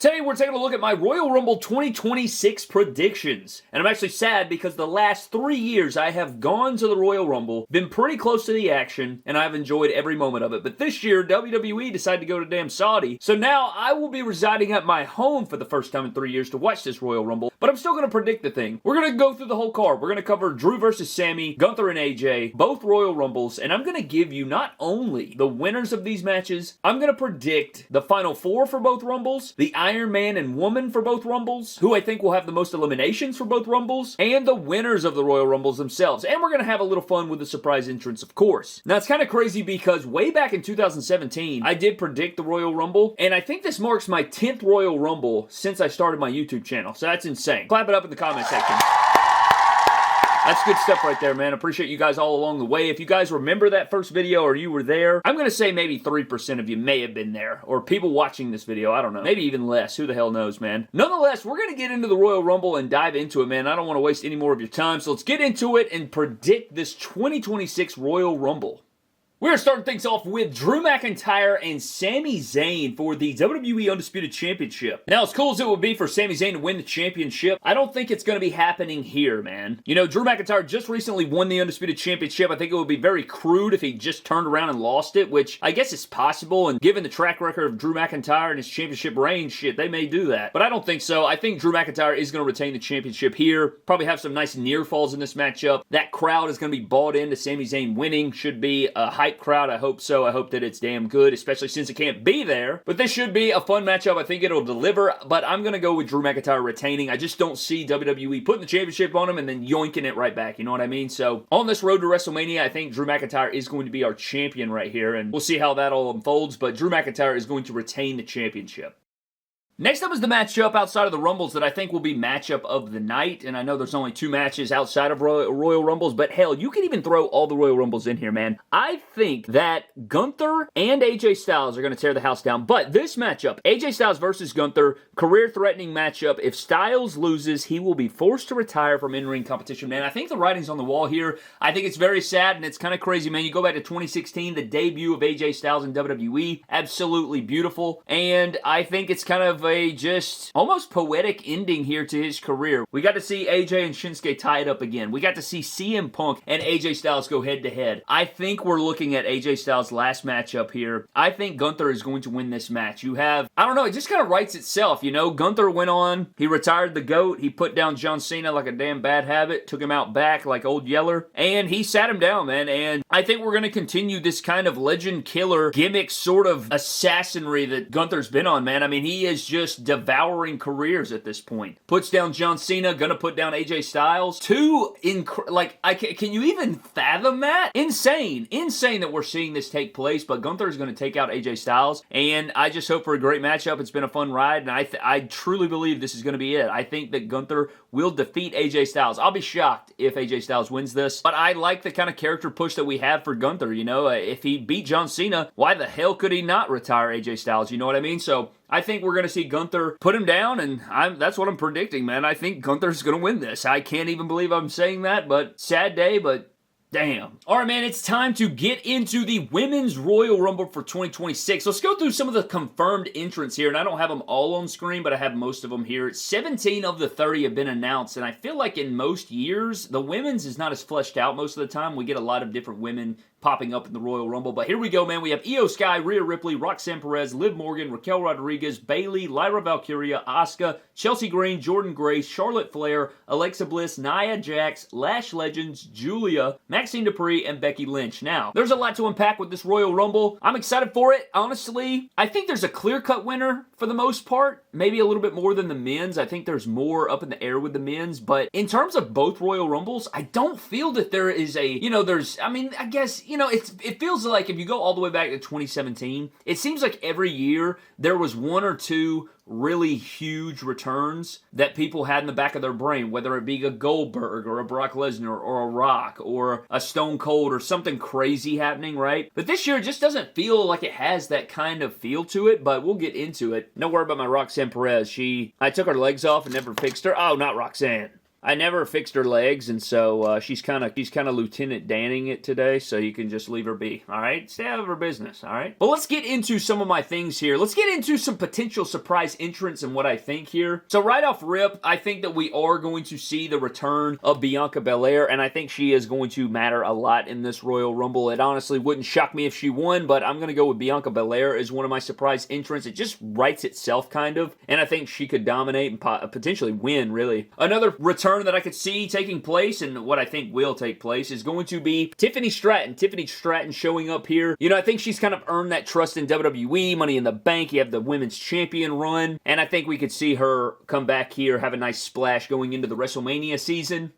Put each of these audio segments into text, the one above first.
Today we're taking a look at my Royal Rumble 2026 predictions. And I'm actually sad because the last 3 years I have gone to the Royal Rumble, been pretty close to the action, and I've enjoyed every moment of it. But this year, WWE decided to go to damn Saudi, so now I will be residing at my home for the first time in 3 years to watch this Royal Rumble. But I'm still going to predict the thing. We're going to go through the whole card. We're going to cover Drew versus Sammy, Gunther and AJ, both Royal Rumbles, and I'm going to give you not only the winners of these matches, I'm going to predict the Final Four for both Rumbles, the Iron Man and Woman for both Rumbles, who I think will have the most eliminations for both Rumbles, and the winners of the Royal Rumbles themselves. And we're going to have a little fun with the surprise entrance, of course. Now, it's kind of crazy because way back in 2017, I did predict the Royal Rumble, and I think this marks my 10th Royal Rumble since I started my YouTube channel. So that's insane. Clap it up in the comment section. That's good stuff right there, man. Appreciate you guys all along the way. If you guys remember that first video or you were there, I'm going to say maybe 3% of you may have been there. Or people watching this video, I don't know. Maybe even less. Who the hell knows, man? Nonetheless, we're going to get into the Royal Rumble and dive into it, man. I don't want to waste any more of your time, so let's get into it and predict this 2026 Royal Rumble. We're starting things off with Drew McIntyre and Sami Zayn for the WWE Undisputed Championship. Now, as cool as it would be for Sami Zayn to win the championship, I don't think it's going to be happening here, man. You know, Drew McIntyre just recently won the Undisputed Championship. I think it would be very crude if he just turned around and lost it, which I guess is possible, and given the track record of Drew McIntyre and his championship reign, shit, they may do that. But I don't think so. I think Drew McIntyre is going to retain the championship here. Probably have some nice near falls in this matchup. That crowd is going to be bought into Sami Zayn winning. Should be a hype crowd. I hope so. I hope that it's damn good, especially since it can't be there. But this should be a fun matchup. I think it'll deliver, but I'm going to go with Drew McIntyre retaining. I just don't see WWE putting the championship on him and then yoinking it right back. You know what I mean? So on this road to WrestleMania, I think Drew McIntyre is going to be our champion right here, and we'll see how that all unfolds, but Drew McIntyre is going to retain the championship. Next up is the matchup outside of the Rumbles that I think will be matchup of the night, and I know there's only 2 matches outside of Royal Rumbles, but hell, you can even throw all the Royal Rumbles in here, man. I think that Gunther and AJ Styles are going to tear the house down, but this matchup, AJ Styles versus Gunther, career-threatening matchup. If Styles loses, he will be forced to retire from in-ring competition, man. I think the writing's on the wall here. I think it's very sad, and it's kind of crazy, man. You go back to 2016, the debut of AJ Styles in WWE, absolutely beautiful, and I think it's kind of a just almost poetic ending here to his career. We got to see AJ and Shinsuke tie it up again. We got to see CM Punk and AJ Styles go head to head. I think we're looking at AJ Styles' last matchup here. I think Gunther is going to win this match. You have, I don't know, it just kind of writes itself, you know? Gunther went on, he retired the GOAT, he put down John Cena like a damn bad habit, took him out back like Old Yeller, and he sat him down, man, and I think we're going to continue this kind of legend killer gimmick sort of assassinry that Gunther's been on, man. I mean, he is just devouring careers at this point. Puts down John Cena, gonna put down AJ Styles. Can you even fathom that? Insane that we're seeing this take place, but Gunther is gonna take out AJ Styles, and I just hope for a great matchup. It's been a fun ride, and I truly believe this is gonna be it. I think that Gunther will defeat AJ Styles. I'll be shocked if AJ Styles wins this, but I like the kind of character push that we have for Gunther, you know? If he beat John Cena, why the hell could he not retire AJ Styles? You know what I mean? So I think we're going to see Gunther put him down, and that's what I'm predicting, man. I think Gunther's going to win this. I can't even believe I'm saying that, but sad day, but damn. All right, man, it's time to get into the Women's Royal Rumble for 2026. Let's go through some of the confirmed entrants here, and I don't have them all on screen, but I have most of them here. 17 of the 30 have been announced, and I feel like in most years, the women's is not as fleshed out most of the time. We get a lot of different women popping up in the Royal Rumble. But here we go, man. We have Io Sky, Rhea Ripley, Roxanne Perez, Liv Morgan, Raquel Rodriguez, Bayley, Lyra Valkyria, Asuka, Chelsea Green, Jordan Grace, Charlotte Flair, Alexa Bliss, Nia Jax, Lash Legends, Julia, Maxine Dupree, and Becky Lynch. Now, there's a lot to unpack with this Royal Rumble. I'm excited for it. Honestly, I think there's a clear-cut winner for the most part. Maybe a little bit more than the men's. I think there's more up in the air with the men's. But in terms of both Royal Rumbles, I don't feel that there is a, I guess, it feels like if you go all the way back to 2017, it seems like every year there was 1 or 2 really huge returns that people had in the back of their brain, whether it be a Goldberg or a Brock Lesnar or a Rock or a Stone Cold or something crazy happening, right? But this year it just doesn't feel like it has that kind of feel to it, but we'll get into it. Don't worry about my Roxanne Perez. I took her legs off and never fixed her. Oh, not Roxanne. I never fixed her legs, and so she's kind of Lieutenant Danning it today, so you can just leave her be, all right? Stay out of her business, all right? But let's get into some of my things here. Let's get into some potential surprise entrants and what I think here. So right off rip, I think that we are going to see the return of Bianca Belair, and I think she is going to matter a lot in this Royal Rumble. It honestly wouldn't shock me if she won, but I'm going to go with Bianca Belair as one of my surprise entrants. It just writes itself, kind of, and I think she could dominate and potentially win, really. Another return that I could see taking place, and what I think will take place, is going to be Tiffany Stratton. Tiffany Stratton showing up here. You know, I think she's kind of earned that trust in WWE, Money in the Bank. You have the Women's Champion run, and I think we could see her come back here, have a nice splash going into the WrestleMania season.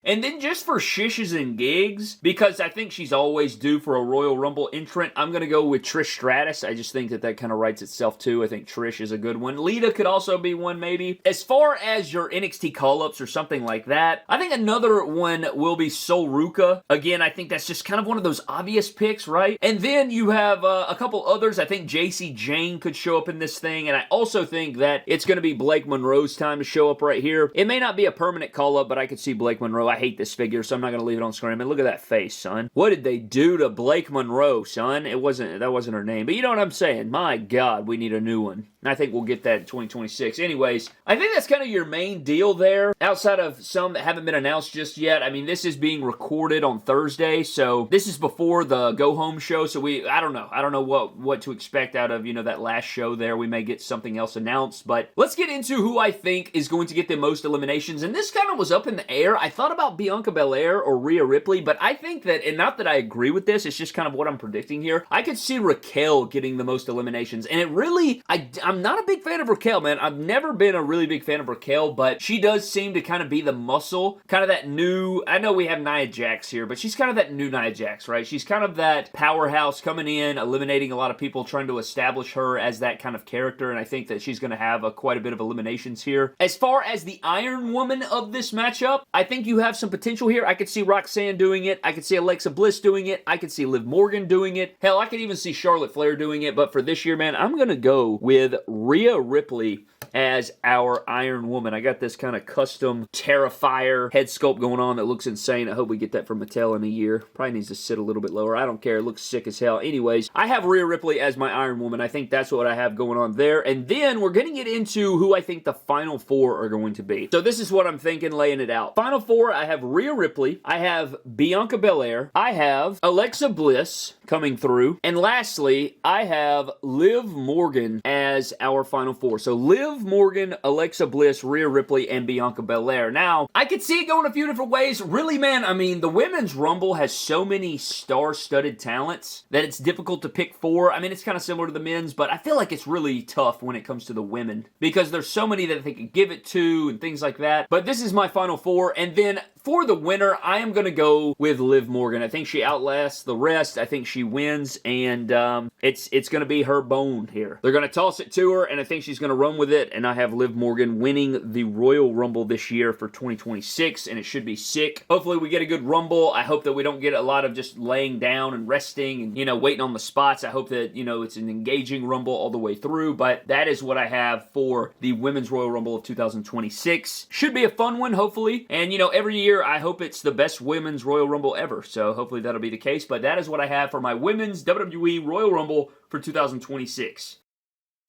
And then just for shishes and gigs, because I think she's always due for a Royal Rumble entrant, I'm going to go with Trish Stratus. I just think that kind of writes itself too. I think Trish is a good one. Lita could also be one maybe. As far as your NXT call-ups or something like that, I think another one will be Sol Ruca. Again, I think that's just kind of one of those obvious picks, right? And then you have a couple others. I think JC Jane could show up in this thing, and I also think that it's going to be Blake Monroe's time to show up right here. It may not be a permanent call-up, but I could see Blake Monroe. I hate this figure, so I'm not going to leave it on screen. I mean, look at that face, son. What did they do to Blake Monroe, son? That wasn't her name, but you know what I'm saying. My God, we need a new one. I think we'll get that in 2026. Anyways, I think that's kind of your main deal there, outside of some that haven't been announced just yet. I mean, this is being recorded on Thursday, so this is before the go-home show, so I don't know what to expect out of, you know, that last show there. We may get something else announced, but let's get into who I think is going to get the most eliminations, and this kind of was up in the air. I thought about Bianca Belair or Rhea Ripley, but I think that, and not that I agree with this, it's just kind of what I'm predicting here, I could see Raquel getting the most eliminations, and it really, I'm not a big fan of Raquel, man. I've never been a really big fan of Raquel, but she does seem to kind of be the muscle, kind of that new, I know we have Nia Jax here, but she's kind of that new Nia Jax, right? She's kind of that powerhouse coming in, eliminating a lot of people, trying to establish her as that kind of character, and I think that she's going to have quite a bit of eliminations here. As far as the Iron Woman of this matchup, I think you have some potential here. I could see Roxanne doing it. I could see Alexa Bliss doing it. I could see Liv Morgan doing it. Hell, I could even see Charlotte Flair doing it, but for this year, man, I'm going to go with Rhea Ripley as our Iron Woman. I got this kind of custom Terrifier head sculpt going on that looks insane. I hope we get that from Mattel in a year. Probably needs to sit a little bit lower. I don't care. It looks sick as hell. Anyways, I have Rhea Ripley as my Iron Woman. I think that's what I have going on there. And then we're going to get into who I think the final four are going to be. So this is what I'm thinking, laying it out. Final four, I have Rhea Ripley. I have Bianca Belair. I have Alexa Bliss coming through. And lastly, I have Liv Morgan as our final four. So Liv Morgan, Alexa Bliss, Rhea Ripley, and Bianca Belair. Now, I could see it going a few different ways. Really, man, I mean, the Women's Rumble has so many star-studded talents that it's difficult to pick four. I mean, it's kind of similar to the men's, but I feel like it's really tough when it comes to the women because there's so many that they could give it to and things like that. But this is my final four, and then for the winner, I am going to go with Liv Morgan. I think she outlasts the rest. I think she wins, and it's going to be her bone here. They're going to toss it to her, and I think she's going to run with it, and I have Liv Morgan winning the Royal Rumble this year for 2026, and it should be sick. Hopefully we get a good Rumble. I hope that we don't get a lot of just laying down and resting and, you know, waiting on the spots. I hope that, you know, it's an engaging Rumble all the way through, but that is what I have for the Women's Royal Rumble of 2026. Should be a fun one, hopefully, and, you know, every year I hope it's the best Women's Royal Rumble ever, so hopefully that'll be the case, but that is what I have for my Women's WWE Royal Rumble for 2026.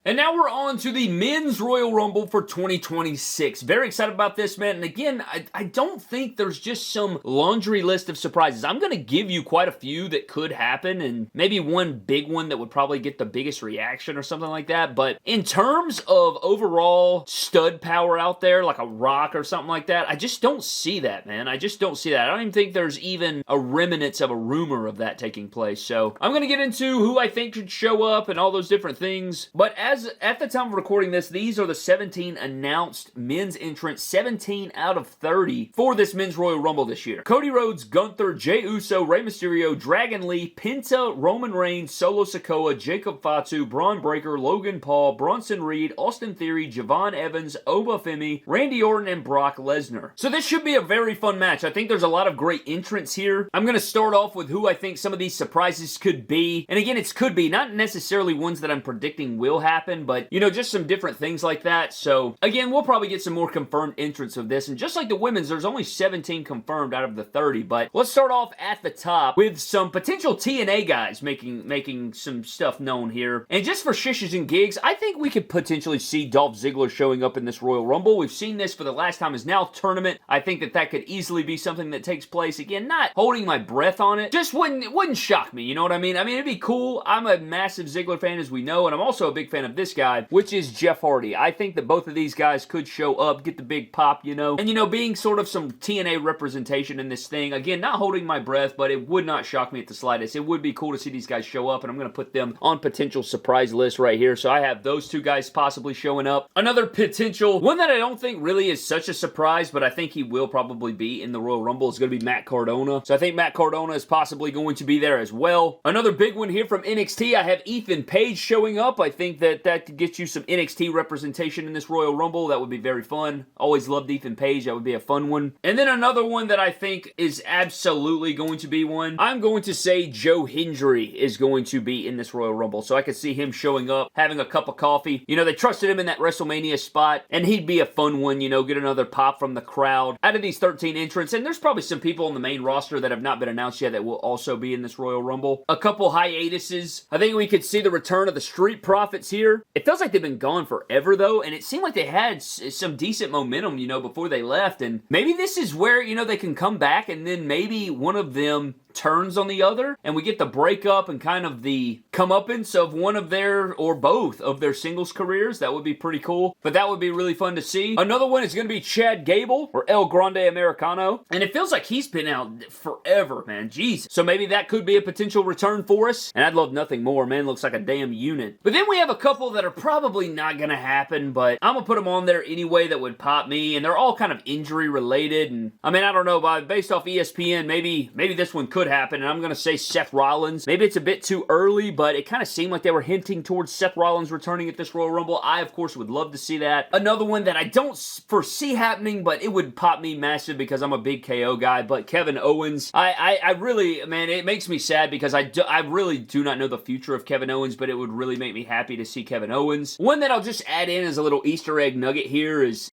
And now we're on to the Men's Royal Rumble for 2026. Very excited about this, man. And again, I don't think there's just some laundry list of surprises. I'm going to give you quite a few that could happen, and maybe one big one that would probably get the biggest reaction or something like that. But in terms of overall stud power out there, like a Rock or something like that, I just don't see that, man. I just don't see that. I don't even think there's even a remnants of a rumor of that taking place. So I'm going to get into who I think should show up and all those different things. But at the time of recording this, these are the 17 announced men's entrants, 17 out of 30 for this Men's Royal Rumble this year. Cody Rhodes, Gunther, Jey Uso, Rey Mysterio, Dragon Lee, Penta, Roman Reigns, Solo Sikoa, Jacob Fatu, Braun Breaker, Logan Paul, Bronson Reed, Austin Theory, Javon Evans, Oba Femi, Randy Orton, and Brock Lesnar. So this should be a very fun match. I think there's a lot of great entrants here. I'm going to start off with who I think some of these surprises could be. And again, it's could be, not necessarily ones that I'm predicting will happen. happen, but, you know, just some different things like that. So, again, we'll probably get some more confirmed entrants of this, and just like the women's, there's only 17 confirmed out of the 30, but let's start off at the top with some potential TNA guys making some stuff known here. And just for shishes and gigs, I think we could potentially see Dolph Ziggler showing up in this Royal Rumble. We've seen this for the Last Time Is Now tournament. I think that could easily be something that takes place. Again, not holding my breath on it. Just wouldn't shock me, you know what I mean? I mean, it'd be cool. I'm a massive Ziggler fan, as we know, and I'm also a big fan of this guy, which is Jeff Hardy. I think that both of these guys could show up, get the big pop, you know, and, you know, being sort of some TNA representation in this thing. Again, not holding my breath, but it would not shock me at the slightest. It would be cool to see these guys show up, and I'm going to put them on potential surprise list right here. So I have those two guys possibly showing up. Another potential, one that I don't think really is such a surprise, but I think he will probably be in the Royal Rumble, is going to be Matt Cardona. So I think Matt Cardona is possibly going to be there as well. Another big one here from NXT, I have Ethan Page showing up. I think that could get you some NXT representation in this Royal Rumble. That would be very fun. Always loved Ethan Page. That would be a fun one. And then another one that I think is absolutely going to be one, I'm going to say Joe Hendry is going to be in this Royal Rumble. So I could see him showing up, having a cup of coffee. You know, they trusted him in that WrestleMania spot, and he'd be a fun one, you know, get another pop from the crowd. Out of these 13 entrants, and there's probably some people on the main roster that have not been announced yet that will also be in this Royal Rumble. A couple hiatuses. I think we could see the return of the Street Profits here. It feels like they've been gone forever, though, and it seemed like they had some decent momentum, you know, before they left, and maybe this is where, you know, they can come back, and then maybe one of them turns on the other, and we get the breakup and kind of the comeuppance of one of their, or both of their singles careers. That would be pretty cool, but that would be really fun to see. Another one is going to be Chad Gable, or El Grande Americano, and it feels like he's been out forever, man. Jesus. So maybe that could be a potential return for us, and I'd love nothing more. Man, looks like a damn unit. But then we have a couple that are probably not going to happen, but I'm going to put them on there anyway that would pop me, and they're all kind of injury related, and I mean, I don't know, but based off ESPN, maybe this one could happen, and I'm going to say Seth Rollins. Maybe it's a bit too early, but it kind of seemed like they were hinting towards Seth Rollins returning at this Royal Rumble. I, of course, would love to see that. Another one that I don't foresee happening, but it would pop me massive because I'm a big KO guy, but Kevin Owens. I really, man, it makes me sad because I really do not know the future of Kevin Owens, but it would really make me happy to see Kevin Owens. One that I'll just add in as a little Easter egg nugget here is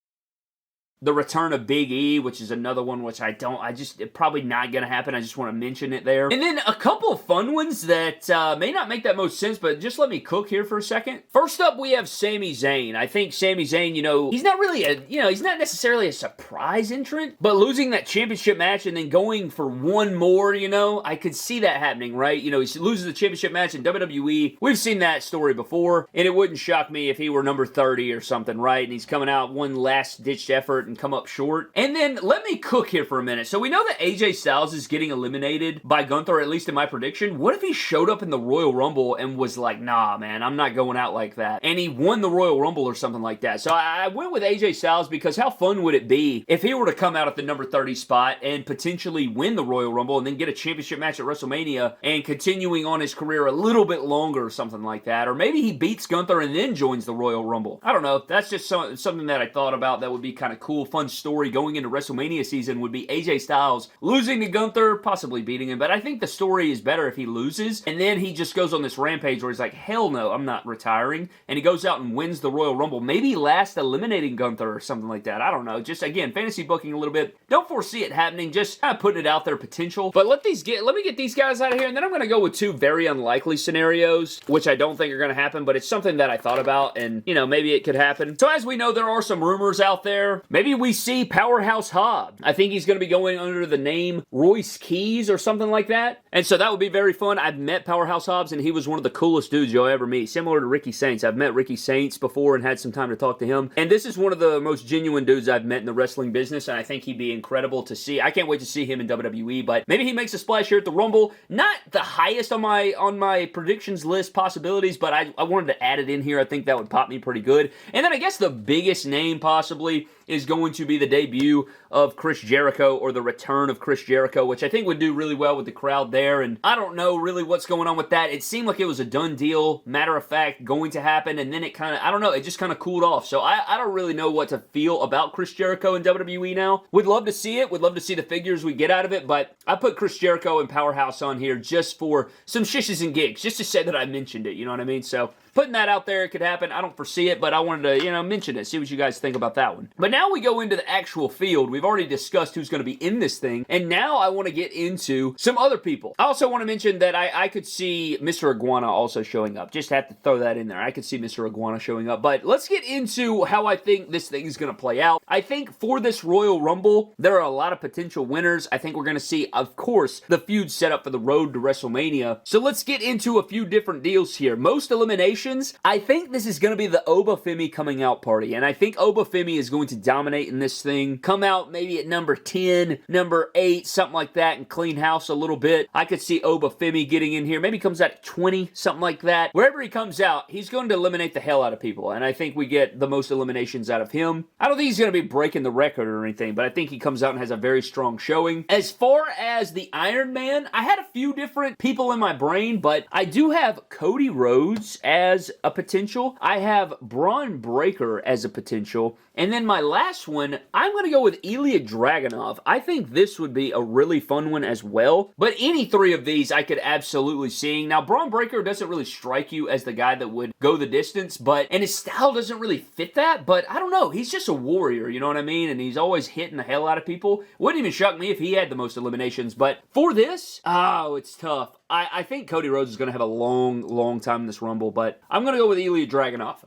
the return of Big E, which is another one which it's probably not going to happen. I just want to mention it there. And then a couple of fun ones that may not make that most sense, but just let me cook here for a second. First up, we have Sami Zayn. I think Sami Zayn, you know, he's not really he's not necessarily a surprise entrant, but losing that championship match and then going for one more, you know, I could see that happening, right? You know, he loses the championship match in WWE. We've seen that story before, and it wouldn't shock me if he were number 30 or something, right? And he's coming out one last-ditched effort and come up short. And then let me cook here for a minute. So we know that AJ Styles is getting eliminated by Gunther, at least in my prediction. What if he showed up in the Royal Rumble and was like, nah, man, I'm not going out like that, and he won the Royal Rumble or something like that? So I went with AJ Styles because how fun would it be if he were to come out at the number 30 spot and potentially win the Royal Rumble and then get a championship match at WrestleMania and continuing on his career a little bit longer or something like that. Or maybe he beats Gunther and then joins the Royal Rumble. I don't know. That's just something that I thought about that would be kind of cool, fun story going into WrestleMania season would be AJ Styles losing to Gunther, possibly beating him, but I think the story is better if he loses, and then he just goes on this rampage where he's like, hell no, I'm not retiring, and he goes out and wins the Royal Rumble, maybe last eliminating Gunther or something like that. I don't know. Just, again, fantasy booking a little bit. Don't foresee it happening, just kind of putting it out there, potential. But let me get these guys out of here, and then I'm going to go with two very unlikely scenarios, which I don't think are going to happen, but it's something that I thought about, and, you know, maybe it could happen. So as we know, there are some rumors out there. Maybe we see Powerhouse Hobbs. I think he's going to be going under the name Royce Keys or something like that. And so that would be very fun. I've met Powerhouse Hobbs, and he was one of the coolest dudes you'll ever meet. Similar to Ricky Saints. I've met Ricky Saints before and had some time to talk to him. And this is one of the most genuine dudes I've met in the wrestling business, and I think he'd be incredible to see. I can't wait to see him in WWE, but maybe he makes a splash here at the Rumble. Not the highest on my predictions list possibilities, but I wanted to add it in here. I think that would pop me pretty good. And then I guess the biggest name possibly is going to be the debut of Chris Jericho, or the return of Chris Jericho, which I think would do really well with the crowd there, and I don't know really what's going on with that. It seemed like it was a done deal, matter of fact, going to happen, and then it kind of, I don't know, it just kind of cooled off. So I don't really know what to feel about Chris Jericho in WWE now. Would love to see it, would love to see the figures we get out of it, but I put Chris Jericho and Powerhouse on here just for some shishes and gigs, just to say that I mentioned it, you know what I mean? So putting that out there, it could happen. I don't foresee it, but I wanted to, mention it, see what you guys think about that one. But now we go into the actual field. We've already discussed who's going to be in this thing, and now I want to get into some other people. I also want to mention that I could see Mr. Iguana also showing up. Just have to throw that in there. I could see Mr. Iguana showing up, but let's get into how I think this thing is going to play out. I think for this Royal Rumble, there are a lot of potential winners. I think we're going to see, of course, the feud set up for the road to WrestleMania. So let's get into a few different deals here. Most eliminations, I think this is going to be the Obafemi coming out party, and I think Obafemi is going to dominate in this thing. Come out maybe at number 10, number 8, something like that, and clean house a little bit. I could see Obafemi getting in here. Maybe comes out at 20, something like that. Wherever he comes out, he's going to eliminate the hell out of people, and I think we get the most eliminations out of him. I don't think he's going to be breaking the record or anything, but I think he comes out and has a very strong showing. As far as the Iron Man, I had a few different people in my brain, but I do have Cody Rhodes as a potential. I have Braun Breaker as a potential. And then my last one, I'm going to go with Ilya Dragunov. I think this would be a really fun one as well. But any three of these I could absolutely see. Now, Braun Breaker doesn't really strike you as the guy that would go the distance, and his style doesn't really fit that, but I don't know. He's just a warrior, you know what I mean? And he's always hitting the hell out of people. Wouldn't even shock me if he had the most eliminations, but for this, oh, it's tough. I think Cody Rhodes is going to have a long time in this Rumble, but I'm going to go with Ilya Dragunov.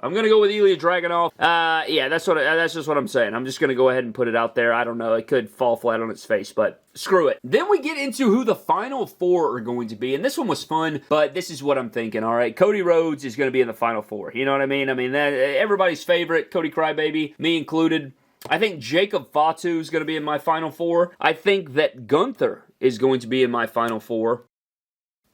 Yeah, that's just what I'm saying. I'm just going to go ahead and put it out there. I don't know. It could fall flat on its face, but screw it. Then we get into who the final four are going to be, and this one was fun, but this is what I'm thinking, all right? Cody Rhodes is going to be in the final four. You know what I mean? That everybody's favorite, Cody Crybaby, me included. I think Jacob Fatu is going to be in my final four. I think that Gunther is going to be in my final four.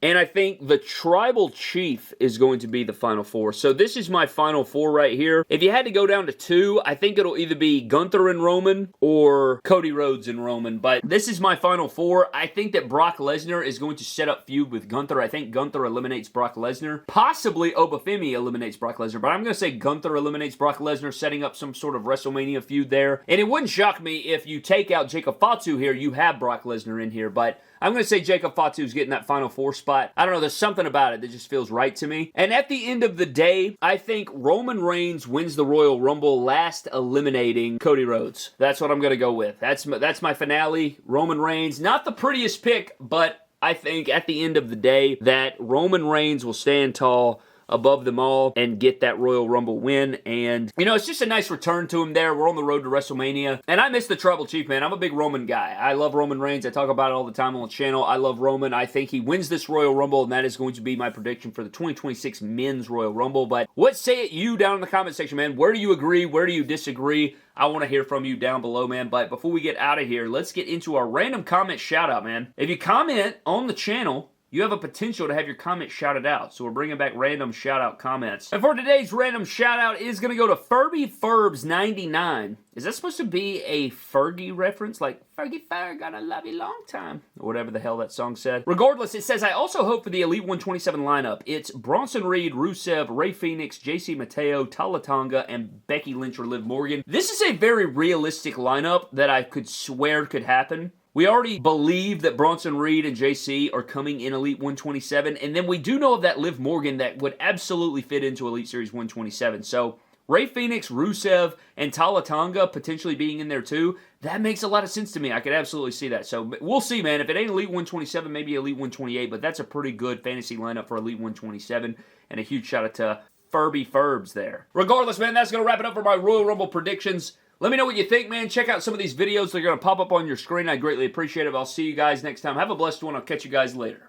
And I think the Tribal Chief is going to be the final four. So this is my final four right here. If you had to go down to two, I think it'll either be Gunther and Roman or Cody Rhodes and Roman. But this is my final four. I think that Brock Lesnar is going to set up feud with Gunther. I think Gunther eliminates Brock Lesnar. Possibly Obafemi eliminates Brock Lesnar. But I'm going to say Gunther eliminates Brock Lesnar, setting up some sort of WrestleMania feud there. And it wouldn't shock me if you take out Jacob Fatu here, you have Brock Lesnar in here. But I'm going to say Jacob Fatu is getting that final four spot. I don't know, there's something about it that just feels right to me. And at the end of the day, I think Roman Reigns wins the Royal Rumble, last eliminating Cody Rhodes. That's what I'm going to go with. That's my finale. Roman Reigns, not the prettiest pick, but I think at the end of the day that Roman Reigns will stand tall above them all and get that Royal Rumble win. And, it's just a nice return to him there. We're on the road to WrestleMania. And I miss the Tribal Chief, man. I'm a big Roman guy. I love Roman Reigns. I talk about it all the time on the channel. I love Roman. I think he wins this Royal Rumble, and that is going to be my prediction for the 2026 Men's Royal Rumble. But what say it you down in the comment section, man? Where do you agree? Where do you disagree? I want to hear from you down below, man. But before we get out of here, let's get into our random comment shout-out, man. If you comment on the channel, you have a potential to have your comment shouted out. So we're bringing back random shout-out comments. And for today's random shout-out is going to go to FurbyFurbs99. Is that supposed to be a Fergie reference? Like, Fergie Ferg, gonna love you long time. Or whatever the hell that song said. Regardless, it says, I also hope for the Elite 127 lineup. It's Bronson Reed, Rusev, Rey Fenix, JC Mateo, Tala Tonga, and Becky Lynch or Liv Morgan. This is a very realistic lineup that I could swear could happen. We already believe that Bronson Reed and JC are coming in Elite 127, and then we do know of that Liv Morgan that would absolutely fit into Elite Series 127. So, Rey Fenix, Rusev, and Tala Tonga potentially being in there too, that makes a lot of sense to me. I could absolutely see that. So, we'll see, man. If it ain't Elite 127, maybe Elite 128, but that's a pretty good fantasy lineup for Elite 127, and a huge shout out to Furby Furbs there. Regardless, man, that's going to wrap it up for my Royal Rumble predictions. Let me know what you think, man. Check out some of these videos. They're going to pop up on your screen. I greatly appreciate it. I'll see you guys next time. Have a blessed one. I'll catch you guys later.